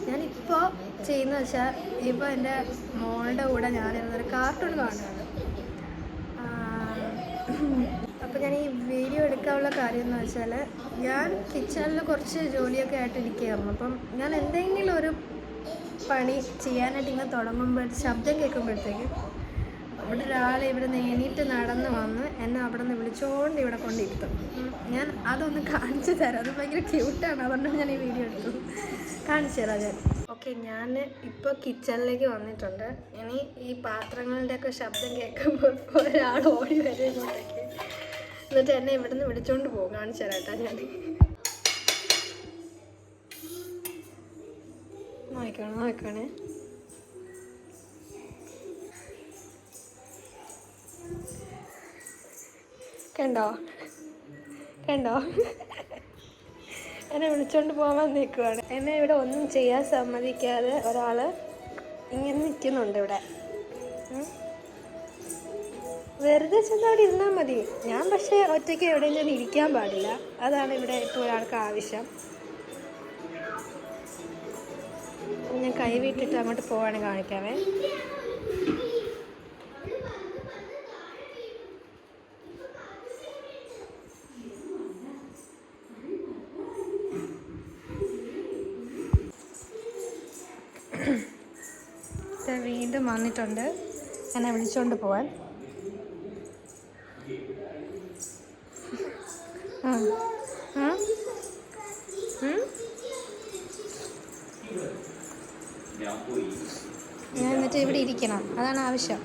ഞാനിപ്പോൾ ചെയ്യുന്ന വെച്ചാൽ ഇപ്പോൾ എൻ്റെ മോളുടെ കൂടെ ഞാനിരുന്നൊരു കാർട്ടൂൺ കാണുകയാണ്. അപ്പോൾ ഞാൻ ഈ വീഡിയോ എടുക്കാനുള്ള കാര്യം എന്ന് വെച്ചാൽ ഞാൻ കിച്ചണിൽ കുറച്ച് ജോലിയൊക്കെ ആയിട്ട് ഇരിക്കുകയായിരുന്നു. അപ്പം ഞാൻ എന്തെങ്കിലും ഒരു പണി ചെയ്യാനായിട്ട് ഇങ്ങനെ തുടങ്ങുമ്പോൾ ശബ്ദം കേൾക്കുമ്പോഴത്തേക്കും ഇവിടെ ഒരാൾ ഇവിടെ നിന്ന് എണീറ്റ് നടന്ന് വന്ന് എന്നെ അവിടെ നിന്ന് വിളിച്ചുകൊണ്ട് ഇവിടെ കൊണ്ടിരുത്തും. ഞാൻ അതൊന്ന് കാണിച്ചു തരാം. അത് ഭയങ്കര ക്യൂട്ടാണ്, അതുകൊണ്ടാണ് ഞാൻ ഈ വീഡിയോ എടുത്തത്. കാണിച്ചു തരാം ഞാൻ. ഓക്കെ, ഞാൻ ഇപ്പോൾ കിച്ചണിലേക്ക് വന്നിട്ടുണ്ട്. ഇനി ഈ പാത്രങ്ങളുടെയൊക്കെ ശബ്ദം കേൾക്കുമ്പോൾ ഒരാൾ ഓടി വരും ഇങ്ങോട്ടേക്ക്, എന്നിട്ട് എന്നെ ഇവിടെ നിന്ന് വിളിച്ചുകൊണ്ട് പോകും. കാണിച്ചു തരാം കേട്ടോ. ഞാൻ നോക്കണേ. കണ്ടോ എന്നെ വിളിച്ചോണ്ട് പോകാൻ നിൽക്കുവാണ്. എന്നെ ഇവിടെ ഒന്നും ചെയ്യാൻ സമ്മതിക്കാതെ ഒരാൾ ഇങ്ങനെ നിൽക്കുന്നുണ്ട് ഇവിടെ. വെറുതെ ചെന്ന് അവിടെ ഇരുന്നാൽ മതി. ഞാൻ പക്ഷേ ഒറ്റയ്ക്ക് എവിടെയെങ്കിലും ഇരിക്കാൻ പാടില്ല. അതാണ് ഇവിടെ ഇപ്പോൾ ഒരാൾക്ക് ആവശ്യം. ഞാൻ കൈ വിട്ടിട്ട് അങ്ങോട്ട് പോവാണ് കാണിക്കാവേ. വീണ്ടും വന്നിട്ടുണ്ട് എന്നെ വിളിച്ചുകൊണ്ട് പോവാൻ. ഞാൻ എന്നിട്ട് ഇവിടെ ഇരിക്കണം, അതാണ് ആവശ്യം.